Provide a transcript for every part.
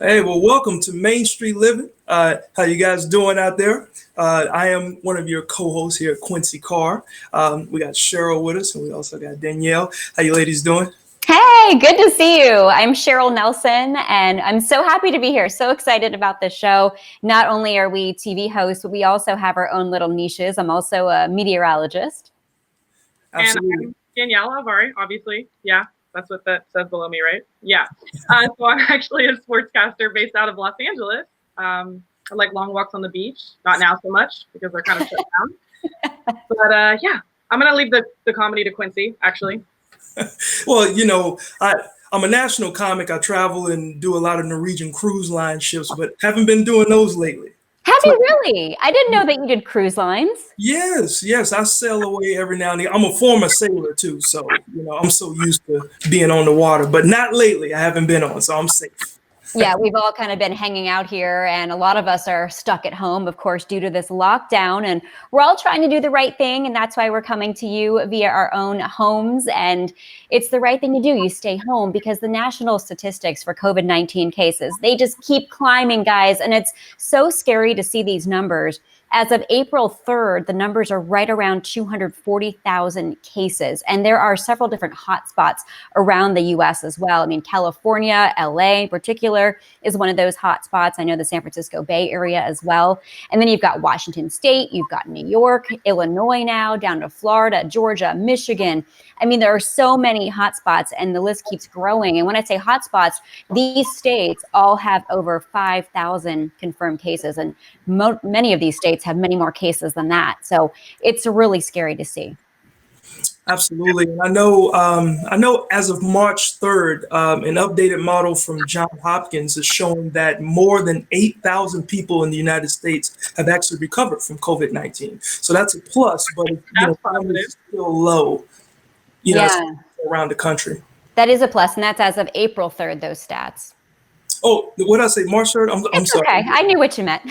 Hey, well, welcome to Main Street Living. How you guys doing out there? I am one of your co-hosts here, Quincy Carr. We got Cheryl with us, and we also got Danielle. How you ladies doing? Hey, good to see you. I'm Cheryl Nelson, and I'm so happy to be here. So excited about this show. Not only are we TV hosts, but we also have our own little niches. I'm also a meteorologist. Absolutely. And I'm Danielle Alvari, obviously. Yeah, that's what that says below me, right? Yeah. So I'm actually a sportscaster based out of Los Angeles. I like long walks on the beach. Not now so much because they're kind of shut down. But yeah, I'm going to leave the comedy to Quincy, actually. Well, you know, I'm a national comic. I travel and do a lot of Norwegian cruise line ships, but haven't been doing those lately. Have you really? I didn't know that you did cruise lines. Yes. I sail away every now and then. I'm a former sailor too, so I'm so used to being on the water, but not lately. I haven't been on, so I'm safe. Yeah, we've all kind of been hanging out here, and a lot of us are stuck at home, of course, due to this lockdown, and we're all trying to do the right thing, and that's why we're coming to you via our own homes, and it's the right thing to do. You stay home because the national statistics for COVID-19 cases, they just keep climbing, guys, and it's so scary to see these numbers. As of April 3rd, the numbers are right around 240,000 cases. And there are several different hotspots around the US as well. I mean, California, LA in particular is one of those hotspots. I know the San Francisco Bay Area as well. And then you've got Washington State, you've got New York, Illinois now, down to Florida, Georgia, Michigan. I mean, there are so many hotspots and the list keeps growing. And when I say hotspots, these states all have over 5,000 confirmed cases. And many of these states have many more cases than that. So it's really scary to see. Absolutely. And I know as of March 3rd, an updated model from Johns Hopkins is showing that more than 8,000 people in the United States have actually recovered from COVID-19. So that's a plus, but it's still low, around the country. That is a plus, and that's as of April 3rd, those stats. Oh, what did I say? March 3rd? I'm sorry. Okay, I knew what you meant.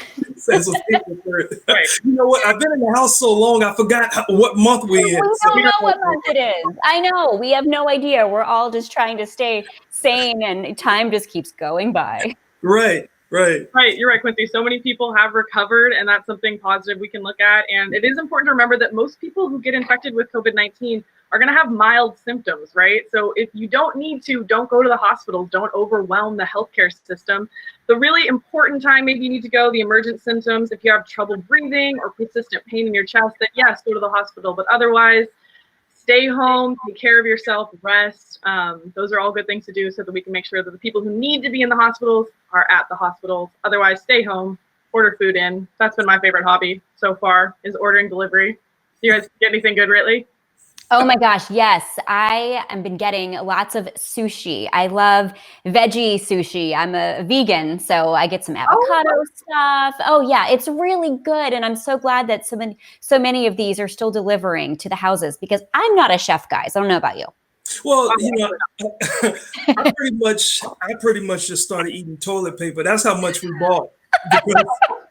As of April 3rd. Right. You know what? I've been in the house so long, I forgot what month we're in. We don't know what month it is. I know. We have no idea. We're all just trying to stay sane, and time just keeps going by. Right. You're right, Quincy. So many people have recovered, and that's something positive we can look at. And it is important to remember that most people who get infected with COVID-19 are going to have mild symptoms, right? So if you don't need to, don't go to the hospital. Don't overwhelm the healthcare system. The really important time maybe you need to go, the emergent symptoms, if you have trouble breathing or persistent pain in your chest, then yes, go to the hospital. But otherwise, stay home, take care of yourself, rest. Those are all good things to do so that we can make sure that the people who need to be in the hospitals are at the hospitals. Otherwise, stay home, order food in. That's been my favorite hobby so far, is ordering delivery. Do you guys get anything good lately? Oh my gosh, yes. I have been getting lots of sushi. I love veggie sushi. I'm a vegan, so I get some avocado stuff. Oh yeah, it's really good. And I'm so glad that so many of these are still delivering to the houses because I'm not a chef, guys. I don't know about you. Well, I pretty much just started eating toilet paper. That's how much we bought.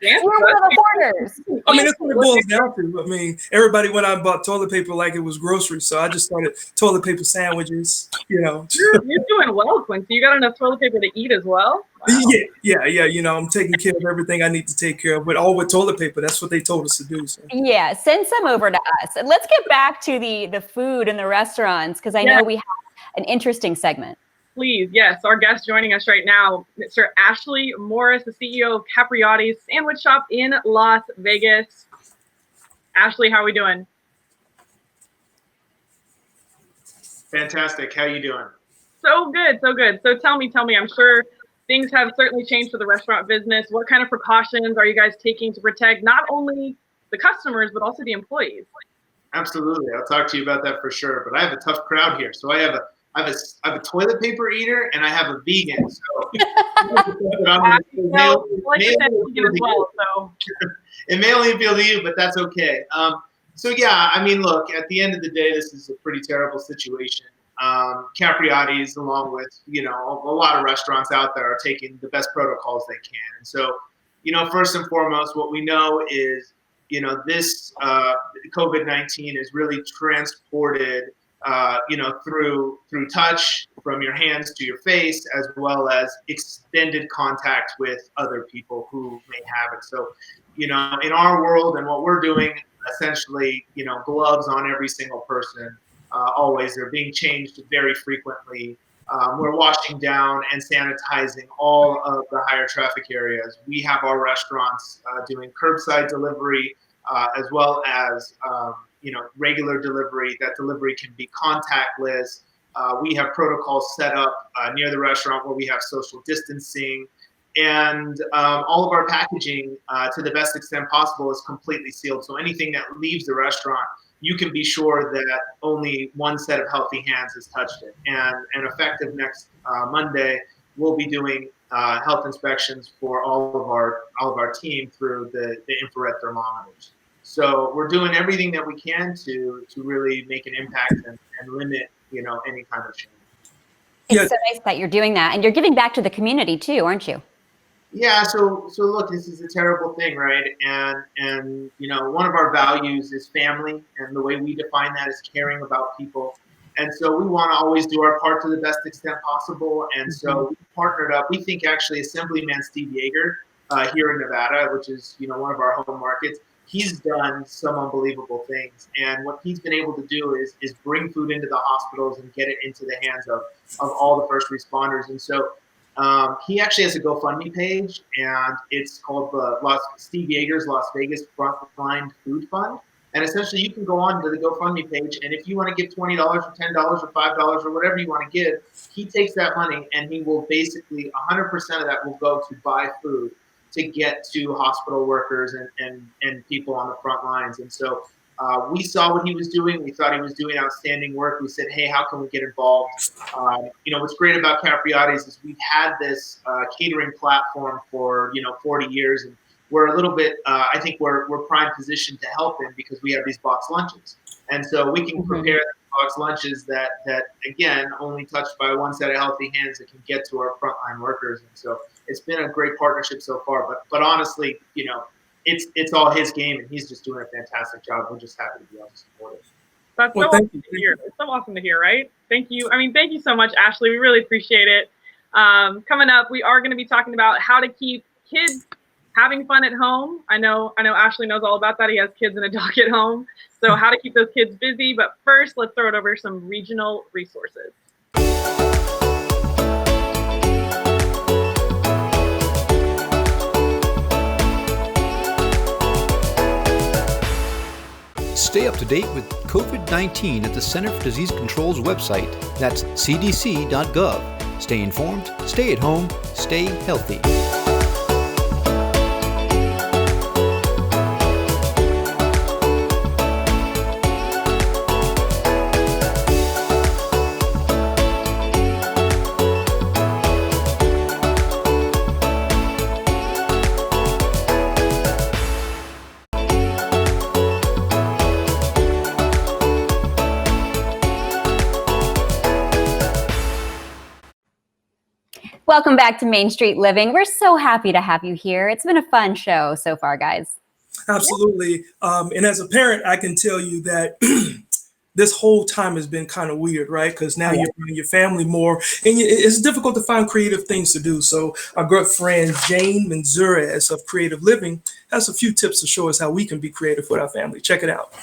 We're one of the hoarders. I mean, that's what it boils down to. I mean, everybody went out and bought toilet paper like it was groceries. So I just started toilet paper sandwiches, You're doing well, Quincy. You got enough toilet paper to eat as well? Wow. Yeah. I'm taking care of everything I need to take care of, but all with toilet paper. That's what they told us to do. So. Yeah, send some over to us. And let's get back to the food and the restaurants because I know we have an interesting segment. Please, yes. Our guest joining us right now, Mr. Ashley Morris, the CEO of Capriotti's Sandwich Shop in Las Vegas. Ashley, how are we doing? Fantastic. How you doing? So good. So tell me, I'm sure things have certainly changed for the restaurant business. What kind of precautions are you guys taking to protect not only the customers, but also the employees? Absolutely. I'll talk to you about that for sure. But I have a tough crowd here. So I have a toilet paper eater and I have a vegan. So it may only appeal to you, but that's okay. So yeah, I mean, look, at the end of the day, this is a pretty terrible situation. Capriotti's, along with a lot of restaurants out there, are taking the best protocols they can. And so, first and foremost, what we know is, this COVID-19 has really transported through touch, from your hands to your face, as well as extended contact with other people who may have it. So, in our world and what we're doing, essentially, gloves on every single person. Always, they're being changed very frequently. We're washing down and sanitizing all of the higher traffic areas. We have our restaurants doing curbside delivery, as well as regular delivery. That delivery can be contactless. We have protocols set up near the restaurant where we have social distancing, and all of our packaging, to the best extent possible, is completely sealed. So anything that leaves the restaurant, you can be sure that only one set of healthy hands has touched it. And effective next Monday, we'll be doing health inspections for all of our team through the infrared thermometers. So we're doing everything that we can to really make an impact and limit any kind of change. It's so nice that you're doing that, and you're giving back to the community too, aren't you? Yeah, so look, this is a terrible thing, right? And one of our values is family, and the way we define that is caring about people. And so we want to always do our part to the best extent possible. And so we partnered up. We think actually Assemblyman Steve Yeager here in Nevada, which is one of our home markets, he's done some unbelievable things. And what he's been able to do is bring food into the hospitals and get it into the hands of all the first responders. And so he actually has a GoFundMe page, and it's called the Steve Yeager's Las Vegas Frontline Food Fund. And essentially, you can go on to the GoFundMe page, and if you want to give $20 or $10 or $5 or whatever you want to give, he takes that money and he will basically 100% of that will go to buy food to get to hospital workers and people on the front lines. And so we saw what he was doing. We thought he was doing outstanding work. We said, hey, how can we get involved? What's great about Capriati's is we've had this catering platform for 40 years, and we're a little bit, I think we're prime positioned to help him because we have these box lunches. And so we can prepare box lunches that again, only touched by one set of healthy hands that can get to our frontline workers. And so it's been a great partnership so far, but honestly, it's all his game, and he's just doing a fantastic job. We're just happy to be able to support it. That's so awesome to hear. It's so awesome to hear, right? Thank you. Thank you so much, Ashley. We really appreciate it. Coming up, we are going to be talking about how to keep kids having fun at home. I know Ashley knows all about that. He has kids and a dog at home. So how to keep those kids busy. But first, let's throw it over some regional resources. Stay up to date with COVID-19 at the Center for Disease Control's website. That's cdc.gov. Stay informed, stay at home, stay healthy. Welcome back to Main Street Living. We're so happy to have you here. It's been a fun show so far, guys. Absolutely. And as a parent, I can tell you that this whole time has been kind of weird, right? Because now you're around your family more, and it's difficult to find creative things to do. So our good friend Jane Manzurez of Creative Living has a few tips to show us how we can be creative with our family. Check it out.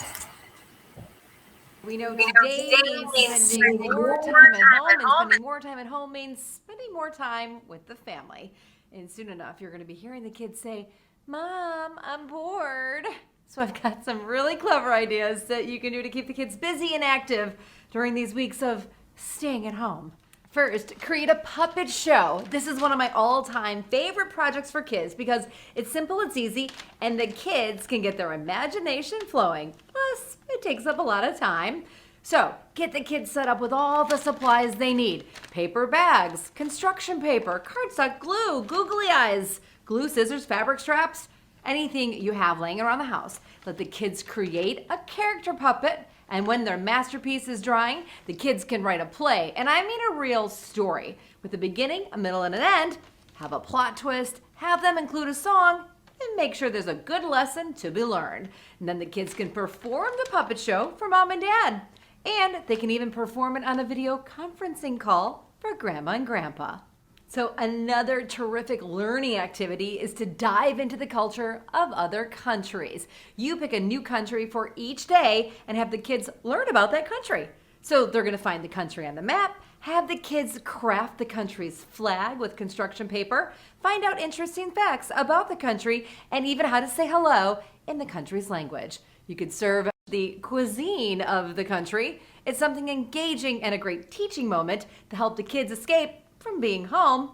We know today means spending more time at home, and spending more time at home means spending more time with the family. And soon enough, you're going to be hearing the kids say, "Mom, I'm bored." So I've got some really clever ideas that you can do to keep the kids busy and active during these weeks of staying at home. First, create a puppet show. This is one of my all-time favorite projects for kids because it's simple, it's easy, and the kids can get their imagination flowing. Plus, it takes up a lot of time. So, get the kids set up with all the supplies they need. Paper bags, construction paper, cardstock, glue, googly eyes, glue, scissors, fabric straps, anything you have laying around the house. Let the kids create a character puppet, and when their masterpiece is drying, the kids can write a play, and I mean a real story, with a beginning, a middle, and an end. Have a plot twist, have them include a song, and make sure there's a good lesson to be learned. And then the kids can perform the puppet show for mom and dad. And they can even perform it on a video conferencing call for grandma and grandpa. So another terrific learning activity is to dive into the culture of other countries. You pick a new country for each day and have the kids learn about that country. So they're going to find the country on the map, have the kids craft the country's flag with construction paper, find out interesting facts about the country, and even how to say hello in the country's language. You could serve the cuisine of the country. It's something engaging and a great teaching moment to help the kids escape from being home.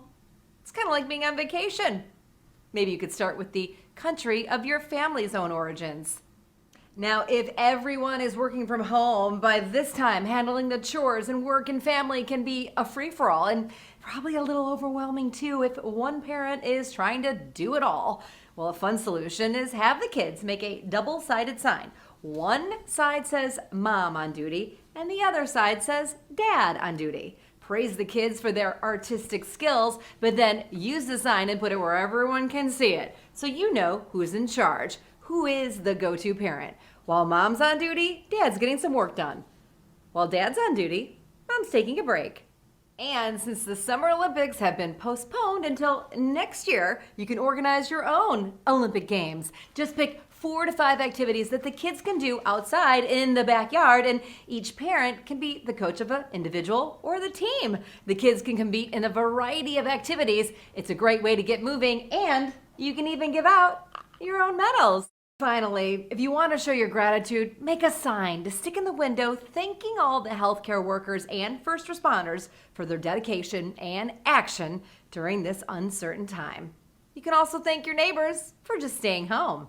It's kind of like being on vacation. Maybe you could start with the country of your family's own origins. Now, if everyone is working from home, by this time, handling the chores and work and family can be a free-for-all and probably a little overwhelming too if one parent is trying to do it all. Well, a fun solution is have the kids make a double-sided sign. One side says mom on duty and the other side says dad on duty. Praise the kids for their artistic skills, but then use the sign and put it where everyone can see it. So you know who's in charge, who is the go-to parent. While mom's on duty, dad's getting some work done. While dad's on duty, mom's taking a break. And since the Summer Olympics have been postponed until next year, you can organize your own Olympic Games. Just pick 4 to 5 activities that the kids can do outside in the backyard, and each parent can be the coach of an individual or the team. The kids can compete in a variety of activities. It's a great way to get moving, and you can even give out your own medals. Finally, if you want to show your gratitude, make a sign to stick in the window thanking all the healthcare workers and first responders for their dedication and action during this uncertain time. You can also thank your neighbors for just staying home.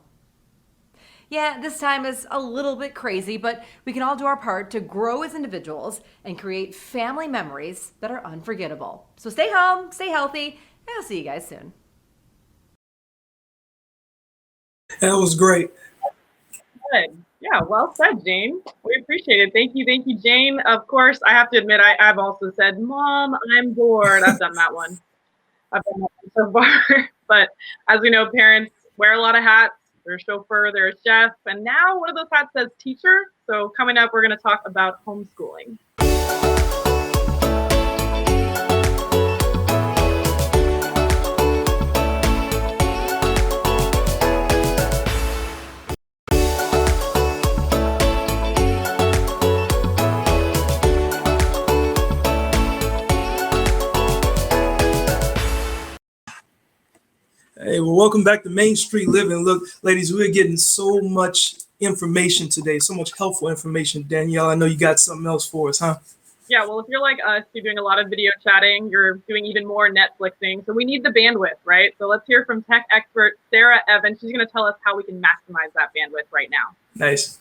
Yeah, this time is a little bit crazy, but we can all do our part to grow as individuals and create family memories that are unforgettable. So stay home, stay healthy, and I'll see you guys soon. That was great. Good. Yeah, well said, Jane. We appreciate it. Thank you, Jane. Of course, I have to admit, I've also said, Mom, I'm bored. I've done that one. I've done that one so far. But as we know, parents wear a lot of hats. They're a chauffeur, they're a chef, and now one of those hats says teacher. So coming up, we're going to talk about homeschooling. Hey, well, welcome back to Main Street Living. Look, ladies, we're getting so much information today, so much helpful information. Danielle, I know you got something else for us, huh? Yeah, well, if you're like us, you're doing a lot of video chatting, you're doing even more Netflixing. So we need the bandwidth, right? So let's hear from tech expert Sarah Evans. She's going to tell us how we can maximize that bandwidth right now. Nice.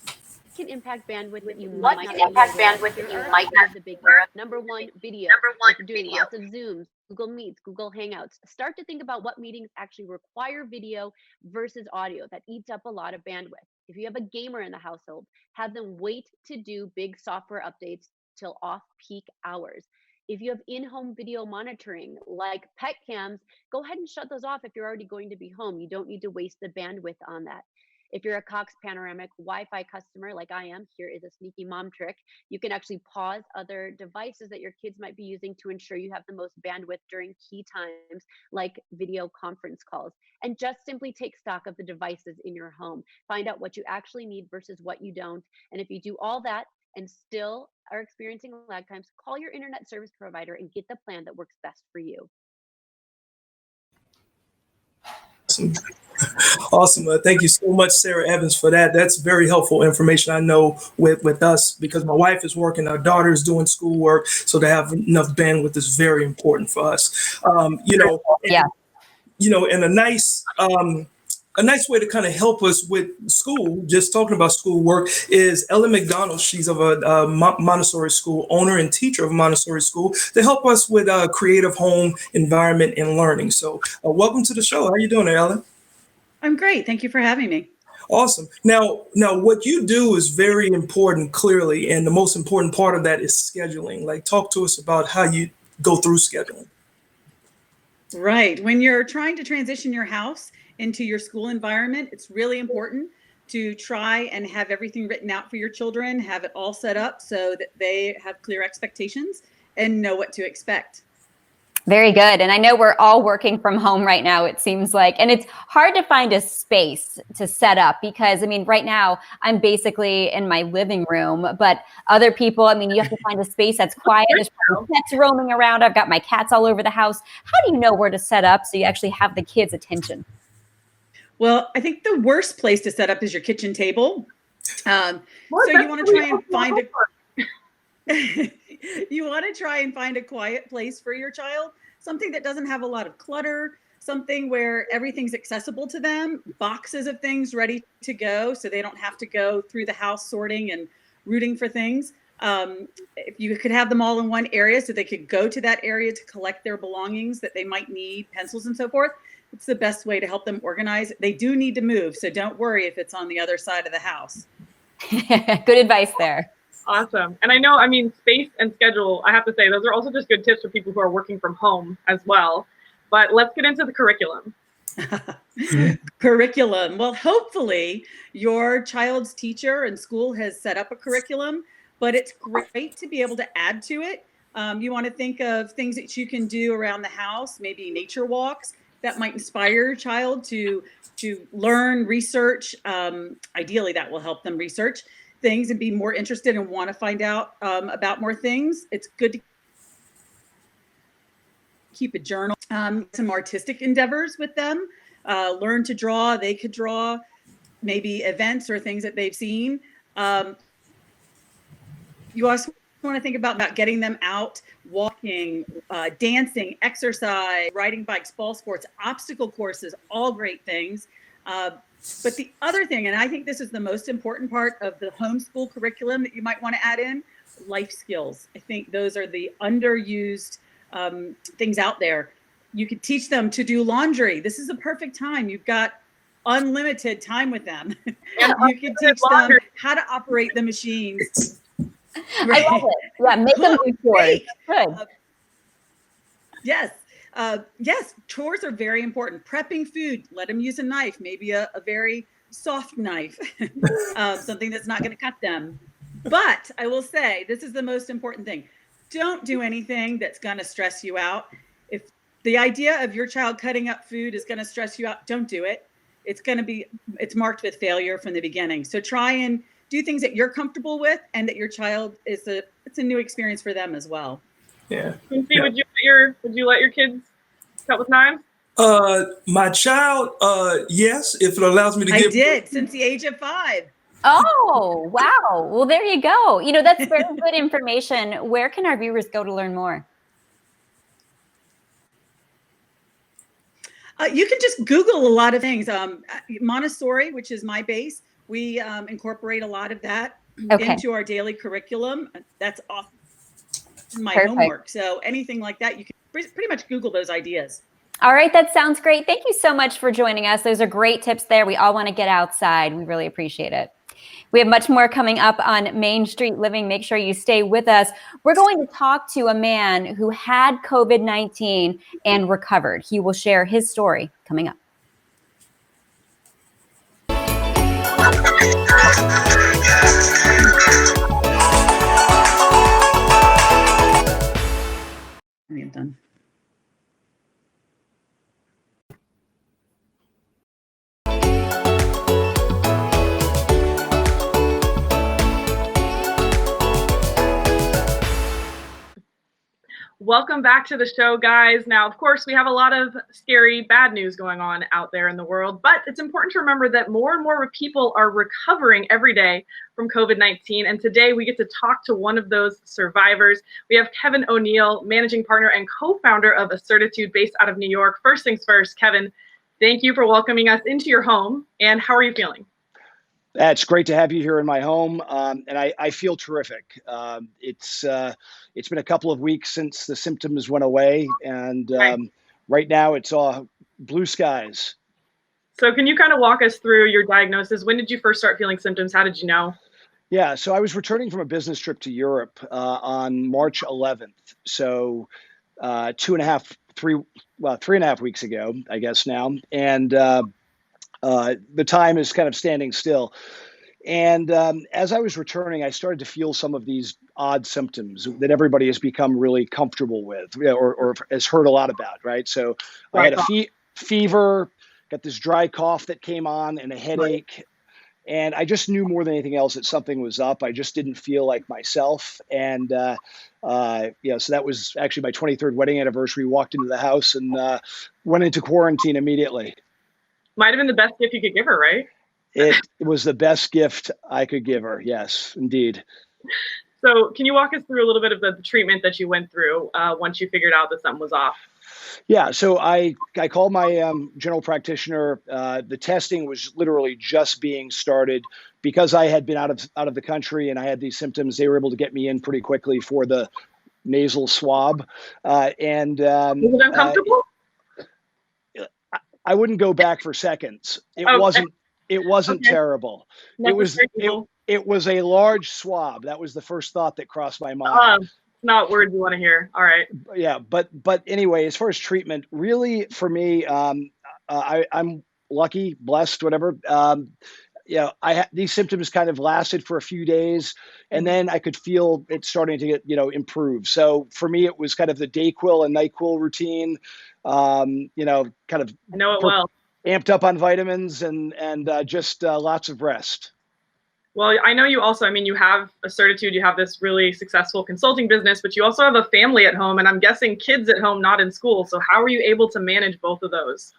Can impact bandwidth that you What might can not impact be aware of. bandwidth that Here you are might some not of the big be aware ones. of. Number one, video. Number one, If you're doing video. lots of Zooms, Google Meets, Google Hangouts, start to think about what meetings actually require video versus audio. That eats up a lot of bandwidth. If you have a gamer in the household, have them wait to do big software updates till off-peak hours. If you have in-home video monitoring like pet cams, go ahead and shut those off if you're already going to be home. You don't need to waste the bandwidth on that. If you're a Cox Panoramic Wi-Fi customer like I am, here is a sneaky mom trick. You can actually pause other devices that your kids might be using to ensure you have the most bandwidth during key times like video conference calls. And just simply take stock of the devices in your home. Find out what you actually need versus what you don't. And if you do all that and still are experiencing lag times, call your internet service provider and get the plan that works best for you. Awesome. Thank you so much, Sarah Evans, for that. That's very helpful information. I know with us, because my wife is working, our daughter is doing schoolwork, so to have enough bandwidth is very important for us. Yeah. And a nice way to kind of help us with school, just talking about schoolwork, is Ellen McDonald. She's of a Montessori school, owner and teacher of a Montessori school, to help us with a creative home environment and learning. So welcome to the show. How are you doing there, Ellen? I'm great. Thank you for having me. Awesome. Now, what you do is very important, clearly, and the most important part of that is scheduling. Like, talk to us about how you go through scheduling. Right. When you're trying to transition your house into your school environment, it's really important to try and have everything written out for your children, have it all set up so that they have clear expectations and know what to expect. Very good. And I know we're all working from home right now, it seems like, and it's hard to find a space to set up because, I mean, right now I'm basically in my living room, but other people, I mean, you have to find a space that's quiet. There's probably pets roaming around. I've got my cats all over the house. How do you know where to set up so you actually have the kids' attention? Well, I think the worst place to set up is your kitchen table. So you want to try and find you want to try and find a quiet place for your child, something that doesn't have a lot of clutter, something where everything's accessible to them, boxes of things ready to go so they don't have to go through the house sorting and rooting for things. If you could have them all in one area so they could go to that area to collect their belongings that they might need, pencils and so forth, it's the best way to help them organize. They do need to move, so don't worry if it's on the other side of the house. Good advice there. Awesome. And I know, I mean, space and schedule, I have to say, those are also just good tips for people who are working from home as well. But let's get into the curriculum. Curriculum. Well, hopefully your child's teacher and school has set up a curriculum, but it's great to be able to add to it. You want to think of things that you can do around the house, maybe nature walks that might inspire your child to learn, research. Ideally, that will help them research things and be more interested and want to find out about more things. It's good to keep a journal, some artistic endeavors with them, learn to draw. They could draw maybe events or things that they've seen. You also want to think about getting them out, walking, dancing, exercise, riding bikes, ball sports, obstacle courses, all great things. But the other thing, and I think this is the most important part of the homeschool curriculum that you might want to add in, life skills. I think those are the underused things out there. You could teach them to do laundry. This is a perfect time. You've got unlimited time with them. You can teach them how to operate the machines. Right. I love it. Yeah, make them do chores. Good. Yes. Yes, chores are very important. Prepping food, let them use a knife, maybe a very soft knife, something that's not going to cut them. But I will say, this is the most important thing. Don't do anything that's going to stress you out. If the idea of your child cutting up food is going to stress you out, don't do it. It's marked with failure from the beginning. So try and do things that you're comfortable with and that your child it's a new experience for them as well. Yeah. Quincy, would you let your kids cut with knives? My child, yes, if it allows me to I did since the age of 5. Oh, wow. Well, there you go. You know, that's very good information. Where can our viewers go to learn more? You can just Google a lot of things. Montessori, which is my base, we incorporate a lot of that into our daily curriculum. That's off my homework. So anything like that, you can pretty much Google those ideas. All right, that sounds great. Thank you so much for joining us. Those are great tips there. We all want to get outside. We really appreciate it. We have much more coming up on Main Street Living. Make sure you stay with us. We're going to talk to a man who had COVID-19 and recovered. He will share his story coming up. I'm done. Welcome back to the show, guys. Now, of course, we have a lot of scary, bad news going on out there in the world, but it's important to remember that more and more people are recovering every day from COVID-19. And today we get to talk to one of those survivors. We have Kevin ONeill, managing partner and co-founder of Assertitude based out of New York. First things first, Kevin, thank you for welcoming us into your home. And how are you feeling? It's great to have you here in my home, and I feel terrific. It's been a couple of weeks since the symptoms went away, and right now it's all blue skies. So can you kind of walk us through your diagnosis? When did you first start feeling symptoms? How did you know? Yeah, so I was returning from a business trip to Europe on March 11th. So 3.5 weeks ago, I guess now, and the time is kind of standing still. And as I was returning, I started to feel some of these odd symptoms that everybody has become really comfortable with, or has heard a lot about, right? So I had a fever, got this dry cough that came on, and a headache. And I just knew more than anything else that something was up. I just didn't feel like myself. And, so that was actually my 23rd wedding anniversary. Walked into the house and went into quarantine immediately. Might have been the best gift you could give her, right? It was the best gift I could give her. Yes, indeed. So can you walk us through a little bit of the treatment that you went through once you figured out that something was off? Yeah, so I called my general practitioner. The testing was literally just being started because I had been out of the country and I had these symptoms. They were able to get me in pretty quickly for the nasal swab. Was it uncomfortable? I wouldn't go back for seconds. It wasn't terrible. It was a large swab. That was the first thought that crossed my mind. Not words you want to hear. All right. Yeah, but anyway, as far as treatment, really for me, I'm lucky, blessed, whatever. These symptoms kind of lasted for a few days, and then I could feel it starting to get improve. So for me, it was kind of the DayQuil and NyQuil routine. Kind of I know it well. Amped up on vitamins and just lots of rest. Well, I know you also, you have a certitude, you have this really successful consulting business, but you also have a family at home, and I'm guessing kids at home, not in school. So how are you able to manage both of those?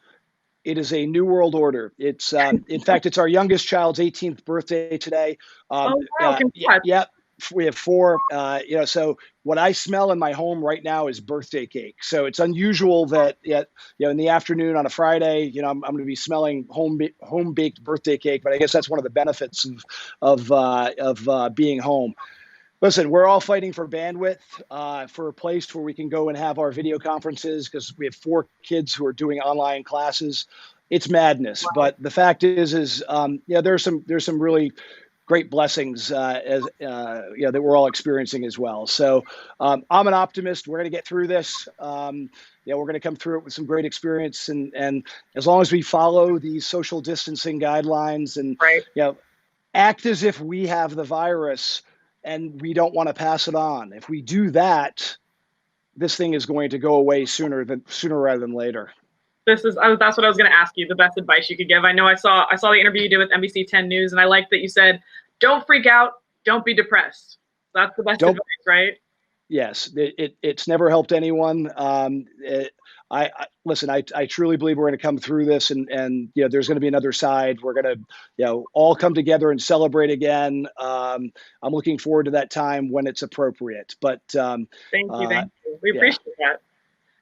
It is a new world order. It's, in fact, it's our youngest child's 18th birthday today. Oh, wow, congrats. Yeah. We have 4, so what I smell in my home right now is birthday cake. So it's unusual that, in the afternoon on a Friday, I'm going to be smelling home baked birthday cake. But I guess that's one of the benefits of being home. Listen, we're all fighting for bandwidth, for a place where we can go and have our video conferences because we have 4 kids who are doing online classes. It's madness. Wow. But the fact is there's some really great blessings that we're all experiencing as well. So I'm an optimist. We're going to get through this. We're going to come through it with some great experience. And as long as we follow these social distancing guidelines and act as if we have the virus and we don't want to pass it on. If we do that, this thing is going to go away sooner rather than later. That's what I was going to ask you, the best advice you could give. I know I saw the interview you did with NBC 10 News, and I liked that you said, don't freak out, don't be depressed. That's the best advice, right? Yes, it's never helped anyone. Listen, I truly believe we're going to come through this and there's going to be another side. We're going to, all come together and celebrate again. I'm looking forward to that time when it's appropriate, but thank you. We appreciate that.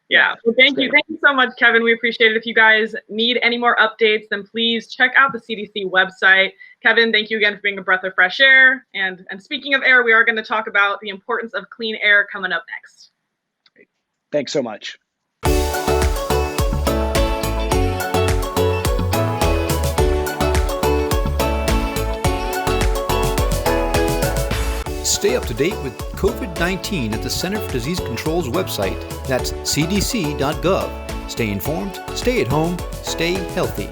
Yeah. Well, thank you so much, Kevin. We appreciate it. If you guys need any more updates, then please check out the CDC website. Kevin, thank you again for being a breath of fresh air. And speaking of air, we are going to talk about the importance of clean air coming up next. Thanks so much. Stay up to date with COVID-19 at the Center for Disease Control's website. That's cdc.gov. Stay informed, stay at home, stay healthy.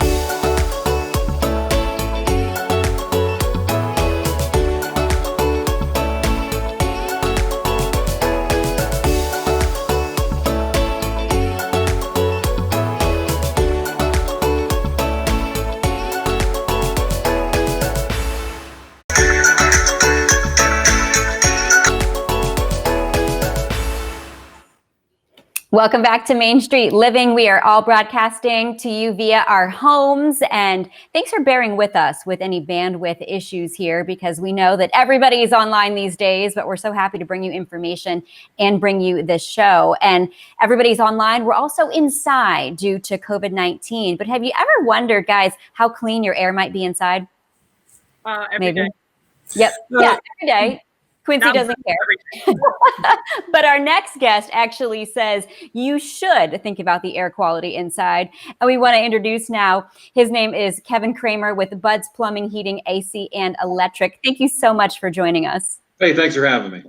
Welcome back to Main Street Living. We are all broadcasting to you via our homes, and thanks for bearing with us with any bandwidth issues here, because we know that everybody is online these days, but we're so happy to bring you information and bring you this show. And everybody's online. We're also inside due to COVID-19. But have you ever wondered, guys, how clean your air might be inside? Every day. Yep. Yeah, every day. Quincy doesn't care. But our next guest actually says you should think about the air quality inside. And we want to introduce now, his name is Kevin Cramer with Bud's Plumbing, Heating, AC, and Electric. Thank you so much for joining us. Hey, thanks for having me.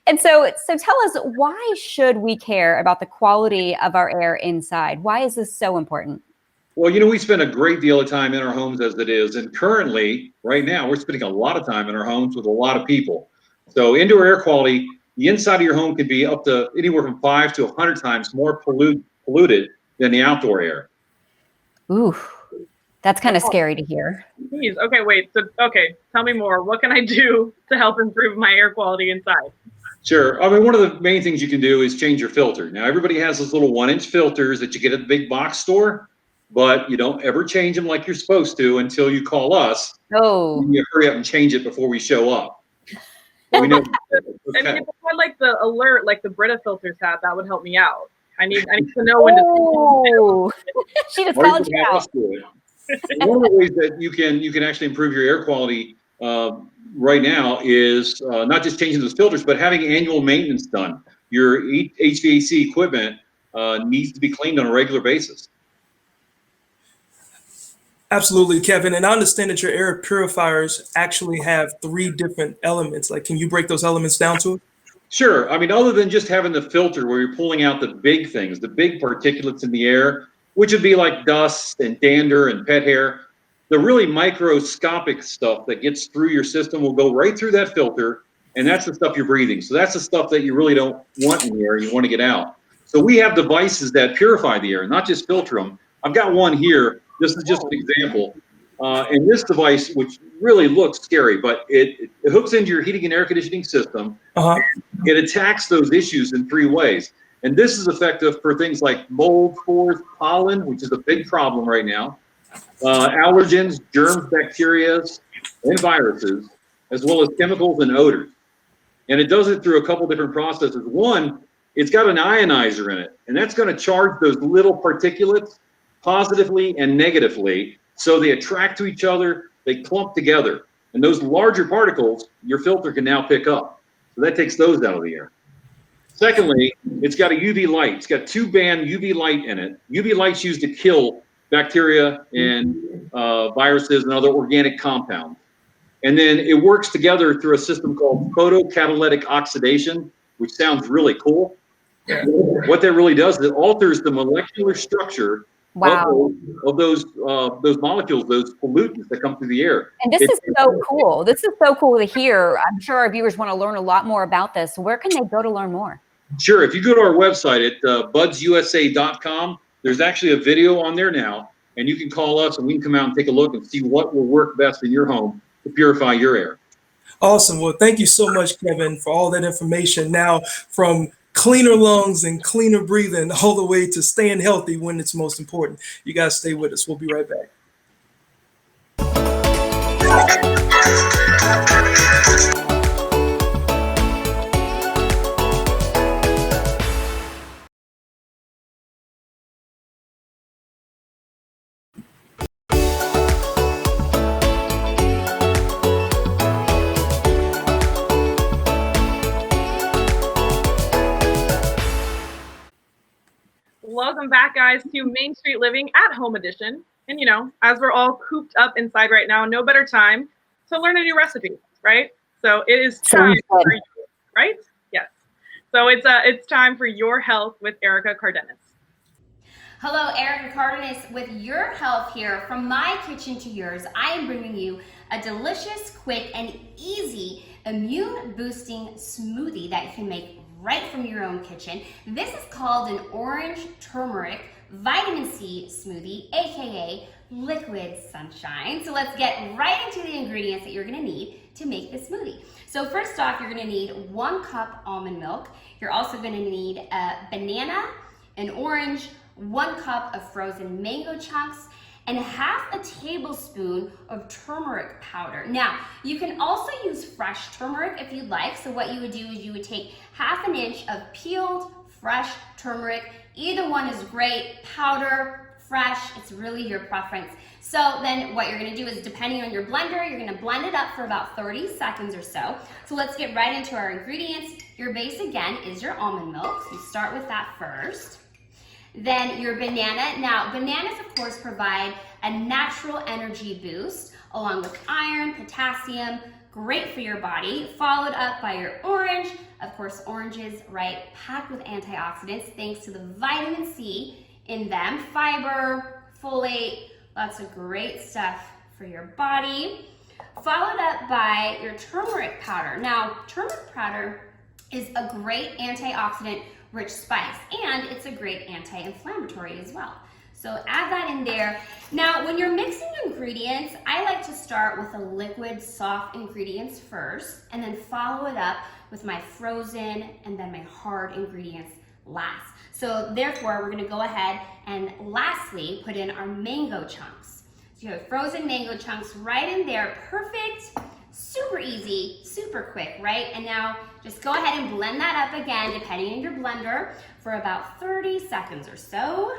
And so tell us, why should we care about the quality of our air inside? Why is this so important? Well, you know, we spend a great deal of time in our homes as it is. And currently, right now, we're spending a lot of time in our homes with a lot of people. So indoor air quality, the inside of your home could be up to anywhere from 5 to 100 times more polluted than the outdoor air. Ooh, that's kind of scary to hear. Geez. Okay, wait. So, okay, tell me more. What can I do to help improve my air quality inside? Sure. I mean, one of the main things you can do is change your filter. Now, everybody has those little 1-inch filters that you get at the big box store, but you don't ever change them like you're supposed to until you call us. Oh. You hurry up and change it before we show up. We know. I mean, if it had like the alert, like the Brita filters had, that would help me out. I need to know when to. Oh, she just called you out. One of the ways that you can actually improve your air quality right now is not just changing those filters, but having annual maintenance done. Your HVAC equipment needs to be cleaned on a regular basis. Absolutely, Kevin. And I understand that your air purifiers actually have 3 different elements. Like, can you break those elements down to us? Sure. I mean, other than just having the filter where you're pulling out the big things, the big particulates in the air, which would be like dust and dander and pet hair, the really microscopic stuff that gets through your system will go right through that filter, and that's the stuff you're breathing. So that's the stuff that you really don't want in the air, you want to get out. So we have devices that purify the air, not just filter them. I've got one here. This is just an example. And this device, which really looks scary, but it hooks into your heating and air conditioning system. It attacks those issues in 3 ways. And this is effective for things like mold, spores, pollen, which is a big problem right now, allergens, germs, bacteria, and viruses, as well as chemicals and odors. And it does it through a couple different processes. One, it's got an ionizer in it, and that's going to charge those little particulates positively and negatively, so they attract to each other, they clump together. And those larger particles, your filter can now pick up. So that takes those out of the air. Secondly, it's got a UV light. It's got 2-band UV light in it. UV light's used to kill bacteria and viruses and other organic compounds. And then it works together through a system called photocatalytic oxidation, which sounds really cool. Yeah. What that really does is it alters the molecular structure of those molecules, those pollutants that come through the air. And this is so cool. This is so cool to hear. I'm sure our viewers want to learn a lot more about this. Where can they go to learn more? Sure. If you go to our website at budsusa.com, there's actually a video on there now, and you can call us and we can come out and take a look and see what will work best in your home to purify your air. Awesome. Well, thank you so much, Kevin, for all that information. Now, from cleaner lungs and cleaner breathing all the way to staying healthy when it's most important. You guys stay with us. We'll be right back. Welcome back, guys, to Main Street Living at Home Edition. And, you know, as we're all cooped up inside right now, no better time to learn a new recipe, right? So it is time for you, right? Yes. So it's time for Your Health with Erica Cardenas. Hello, Erica Cardenas with Your Health here. From my kitchen to yours, I am bringing you a delicious, quick, and easy immune-boosting smoothie that you can make right from your own kitchen. This is called an orange turmeric vitamin C smoothie, aka liquid sunshine. So let's get right into the ingredients that you're gonna need to make this smoothie. So first off, you're gonna need 1 cup almond milk. You're also gonna need a banana, an orange, 1 cup of frozen mango chunks, and 1/2 tablespoon of turmeric powder. Now, you can also use fresh turmeric if you'd like. So what you would do is you would take 1/2 inch of peeled fresh turmeric. Either one is great, powder, fresh, it's really your preference. So then what you're gonna do is, depending on your blender, you're gonna blend it up for about 30 seconds or so. So let's get right into our ingredients. Your base, again, is your almond milk. So you start with that first. Then your banana. Now, bananas, of course, provide a natural energy boost along with iron, potassium, great for your body, followed up by your orange. Of course, oranges, right, packed with antioxidants thanks to the vitamin C in them, fiber, folate, lots of great stuff for your body. Followed up by your turmeric powder. Now, turmeric powder is a great antioxidant rich spice, and it's a great anti-inflammatory as well. So add that in there. Now, when you're mixing ingredients, I like to start with the liquid soft ingredients first, and then follow it up with my frozen and then my hard ingredients last. So therefore, we're gonna go ahead and lastly put in our mango chunks. So you have frozen mango chunks right in there, perfect, super easy, super quick, right? And now just go ahead and blend that up again, depending on your blender, for about 30 seconds or so.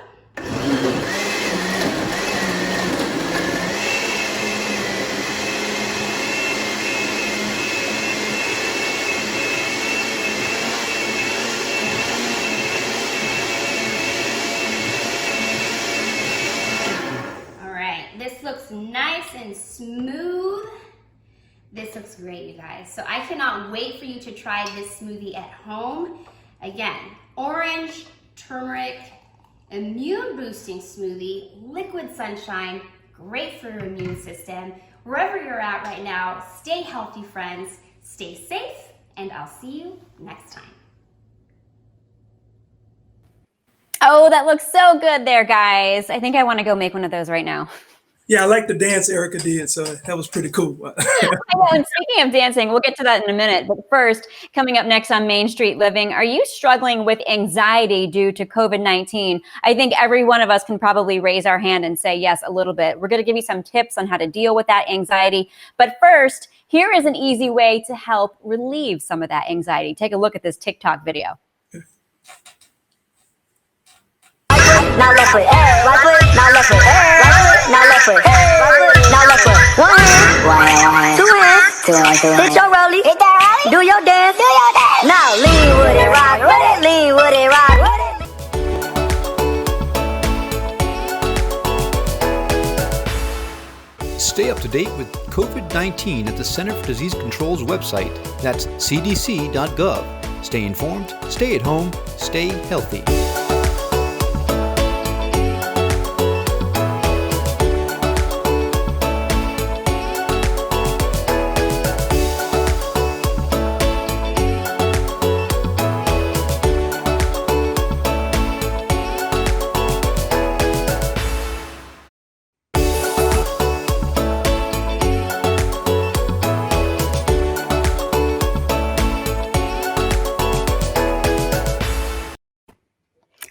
All right, this looks nice and smooth. This looks great, you guys. So I cannot wait for you to try this smoothie at home. Again, orange, turmeric, immune boosting smoothie, liquid sunshine, great for your immune system. Wherever you're at right now, stay healthy, friends, stay safe, and I'll see you next time. Oh, that looks so good there, guys. I think I want to go make one of those right now. Yeah, I like the dance Erica did, so that was pretty cool. I know, and speaking of dancing, we'll get to that in a minute. But first, coming up next on Main Street Living, are you struggling with anxiety due to COVID-19? I think every one of us can probably raise our hand and say yes, a little bit. We're going to give you some tips on how to deal with that anxiety. But first, here is an easy way to help relieve some of that anxiety. Take a look at this TikTok video. Now left foot, right foot, now left foot, right foot, now left foot, right foot, now left foot. One hand, two hands, hit your rollie, do your dance, now lean with it, rock with it, lean with it, rock with it. Stay up to date with COVID-19 at the Center for Disease Control's website. That's cdc.gov. Stay informed, stay at home, stay healthy.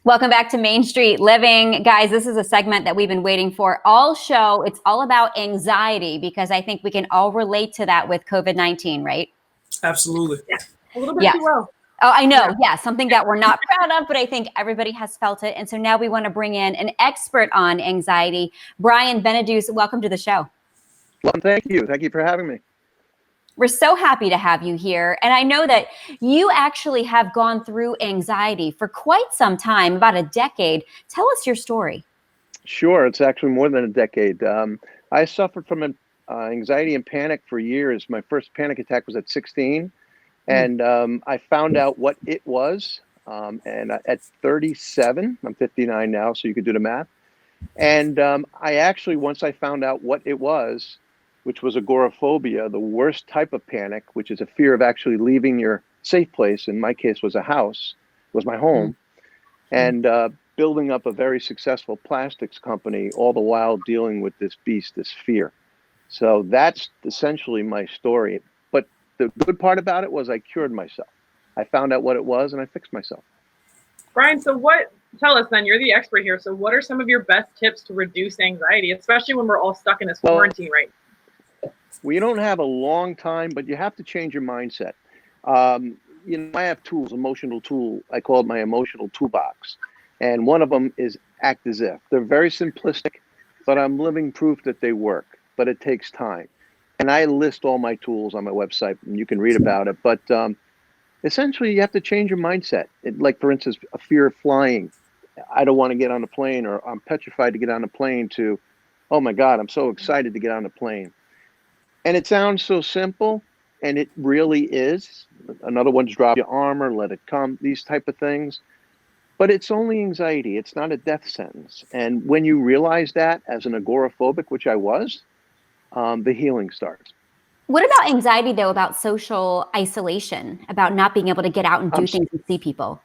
Welcome back to Main Street Living. Guys, this is a segment that we've been waiting for all show. It's all about anxiety because I think we can all relate to that with COVID-19, right? Absolutely. Yeah. A little bit too well. Oh, I know. Yeah, something that we're not proud of, but I think everybody has felt it. And so now we want to bring in an expert on anxiety. Brian Benedus, welcome to the show. Well, thank you. Thank you for having me. We're so happy to have you here. And I know that you actually have gone through anxiety for quite some time, about a decade. Tell us your story. Sure. It's actually more than a decade. I suffered from anxiety and panic for years. My first panic attack was at 16. And I found out what it was. And at 37, I'm 59 now, so you could do the math. And I actually, once I found out what it was, which was agoraphobia, the worst type of panic, which is a fear of actually leaving your safe place. In my case, was a house, was my home, and building up a very successful plastics company, all the while dealing with this beast, this fear. So that's essentially my story. But the good part about it was I cured myself. I found out what it was and I fixed myself. Brian, so tell us then, you're the expert here. So what are some of your best tips to reduce anxiety, especially when we're all stuck in this quarantine right now? We don't have a long time, but you have to change your mindset. I have tools, emotional tool. I call it my emotional toolbox. And one of them is act as if. They're very simplistic, but I'm living proof that they work, but it takes time. And I list all my tools on my website and you can read about it. But essentially you have to change your mindset. Like for instance, a fear of flying. I don't want to get on a plane, or I'm petrified to get on a plane, to, oh my God, I'm so excited to get on a plane. And it sounds so simple, and it really is. Another one's drop your armor, let it come, these type of things. But it's only anxiety. It's not a death sentence. And when you realize that as an agoraphobic, which I was, the healing starts. What about anxiety, though, about social isolation, about not being able to get out and do things and see people?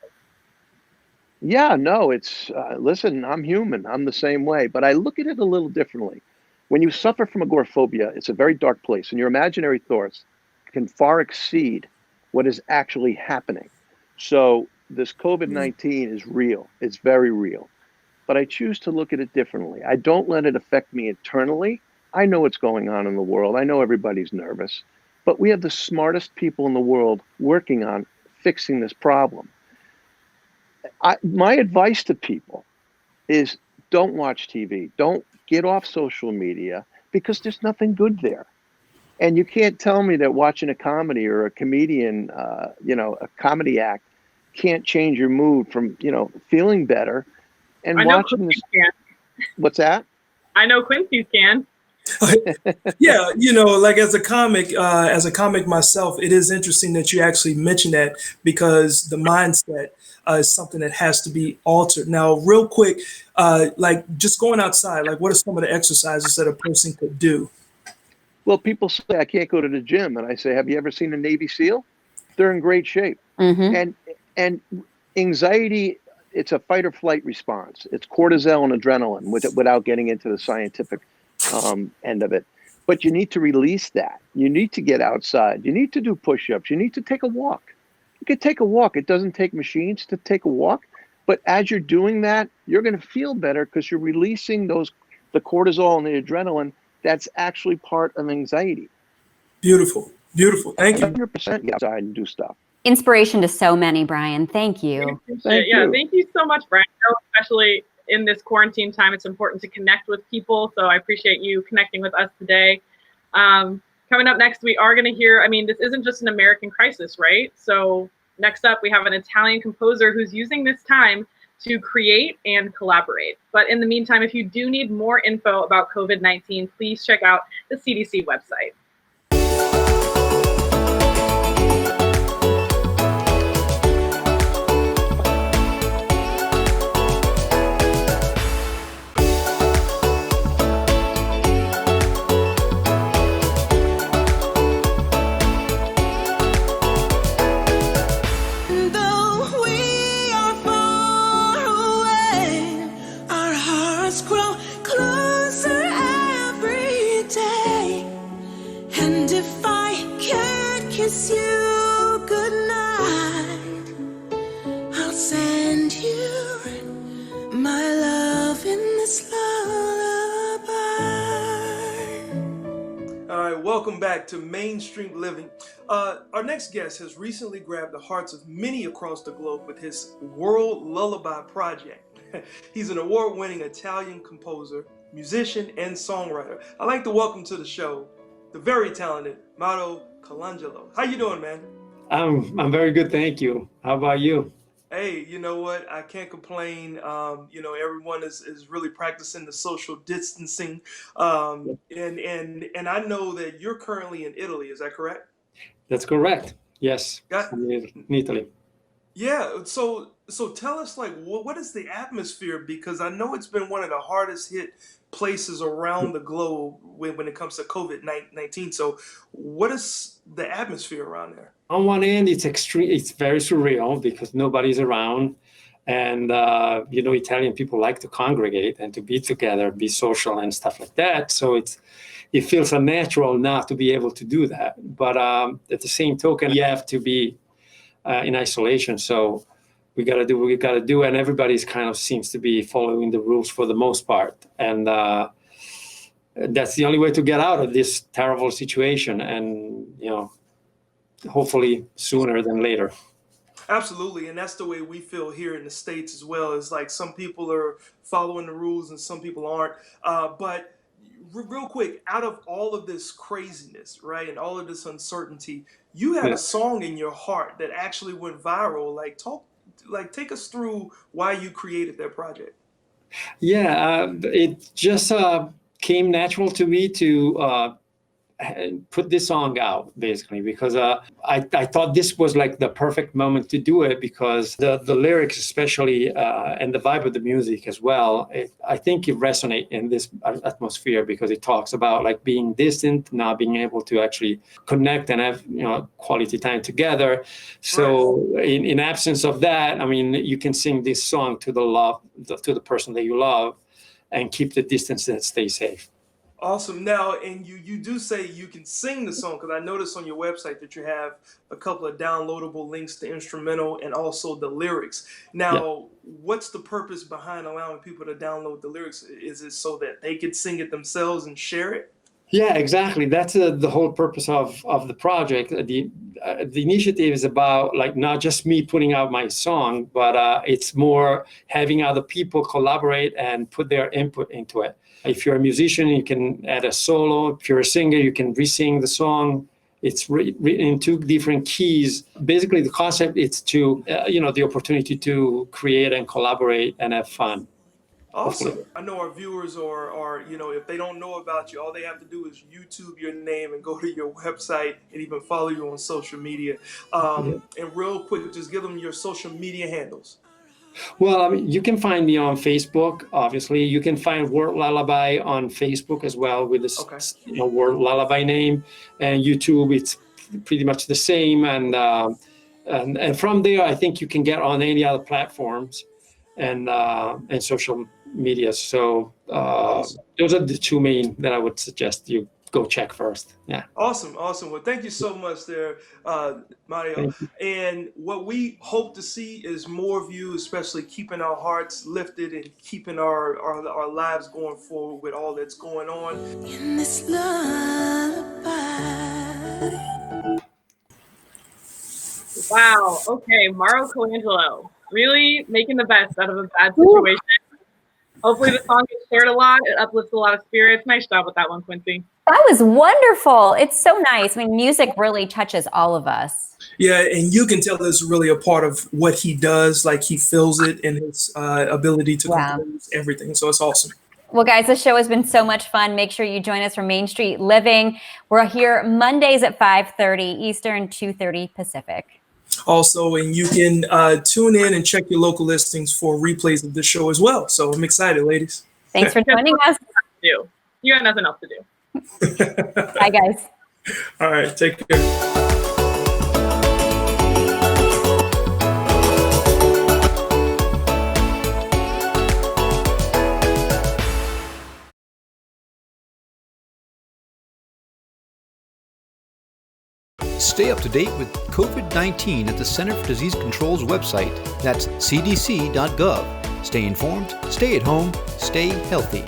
Yeah, no, it's, listen, I'm human. I'm the same way. But I look at it a little differently. When you suffer from agoraphobia, it's a very dark place, and your imaginary thoughts can far exceed what is actually happening. So this COVID-19 is real. It's very real. But I choose to look at it differently. I don't let it affect me internally. I know what's going on in the world. I know everybody's nervous. But we have the smartest people in the world working on fixing this problem. My advice to people is don't watch TV. Don't get off social media because there's nothing good there. And you can't tell me that watching a comedy or a comedian, a comedy act can't change your mood from, feeling better. And I know watching this. Can. What's that? I know Quincy's can. Yeah, like as a comic myself, it is interesting that you actually mentioned that because the mindset is something that has to be altered. Now, real quick, like just going outside, like what are some of the exercises that a person could do? Well, people say I can't go to the gym, and I say, have you ever seen a Navy SEAL? They're in great shape. Mm-hmm. And anxiety, it's a fight or flight response. It's cortisol and adrenaline without getting into the scientific end of it. But you need to release that. You need to get outside. You need to do push-ups. You need to take a walk. You can take a walk. It doesn't take machines to take a walk. But as you're doing that, you're going to feel better because you're releasing the cortisol and the adrenaline that's actually part of anxiety. Beautiful. Thank you. 100% get outside and do stuff. Inspiration to so many, Brian. Thank you. Thank you. Thank you so much, Brian. I know especially in this quarantine time, it's important to connect with people. So I appreciate you connecting with us today. Coming up next, we are going to hear, this isn't just an American crisis, right? So next up, we have an Italian composer who's using this time to create and collaborate. But in the meantime, if you do need more info about COVID-19, please check out the CDC website. Welcome back to Mainstream Living. Our next guest has recently grabbed the hearts of many across the globe with his World Lullaby project. He's an award-winning Italian composer, musician, and songwriter. I'd like to welcome to the show the very talented Mauro Colangelo. How you doing, man? I'm very good, thank you. How about you? Hey, you know what? I can't complain. Everyone is really practicing the social distancing. And I know that you're currently in Italy. Is that correct? That's correct. Yes. In Italy. Yeah. So tell us, what is the atmosphere? Because I know it's been one of the hardest hit places around the globe when it comes to COVID-19. So what is the atmosphere around there? On one end, it's extreme. It's very surreal because nobody's around, and Italian people like to congregate and to be together, be social and stuff like that. So it feels unnatural not to be able to do that. But at the same token, you have to be in isolation. So we got to do what we got to do, and everybody's kind of seems to be following the rules for the most part, and that's the only way to get out of this terrible situation. And hopefully sooner than later. Absolutely, and that's the way we feel here in the States as well. It's like some people are following the rules and some people aren't. But real quick, out of all of this craziness, right, and all of this uncertainty, you had a song in your heart that actually went viral. Take us through why you created that project. Yeah, it just came natural to me to put this song out, basically, because I thought this was like the perfect moment to do it, because the lyrics especially, and the vibe of the music as well, I think it resonates in this atmosphere, because it talks about like being distant, not being able to actually connect and have, you know, quality time together. So in absence of that, I mean, you can sing this song to the person that you love and keep the distance and stay safe. Awesome. Now, and you do say you can sing the song, because I noticed on your website that you have a couple of downloadable links to instrumental and also the lyrics. Now, what's the purpose behind allowing people to download the lyrics? Is it so that they could sing it themselves and share it? Yeah, exactly. That's the whole purpose of the project. The initiative is about like not just me putting out my song, but it's more having other people collaborate and put their input into it. If you're a musician, you can add a solo. If you're a singer, you can re-sing the song. It's written in 2 different keys. Basically, the concept is to, the opportunity to create and collaborate and have fun. Awesome. Hopefully. I know our viewers are, if they don't know about you, all they have to do is YouTube your name and go to your website and even follow you on social media. And real quick, just give them your social media handles. Well, I mean, you can find me on Facebook, obviously. You can find Word Lullaby on Facebook as well with this Word Lullaby name. And YouTube, it's pretty much the same. And from there, I think you can get on any other platforms and social media. So those are the 2 main that I would suggest you go check first. Yeah. Awesome. Well, thank you so much there, Mauro. And what we hope to see is more of you, especially keeping our hearts lifted and keeping our lives going forward with all that's going on. In this lullaby. Wow. Okay, Mauro Colangelo, really making the best out of a bad situation. Hopefully the song gets shared a lot. It uplifts a lot of spirits. Nice job with that one, Quincy. That was wonderful. It's so nice. I mean, music really touches all of us. Yeah, and you can tell this is really a part of what he does. Like, he feels it in his ability to compose everything. So it's awesome. Well, guys, this show has been so much fun. Make sure you join us for Main Street Living. We're here Mondays at 5:30 Eastern, 2:30 Pacific. Also, and you can tune in and check your local listings for replays of the show as well. So I'm excited, ladies. Thanks for joining us. You got nothing else to do. Bye, guys. All right, take care. Stay up to date with COVID-19 at the Center for Disease Control's website. That's cdc.gov. Stay informed, stay at home, stay healthy.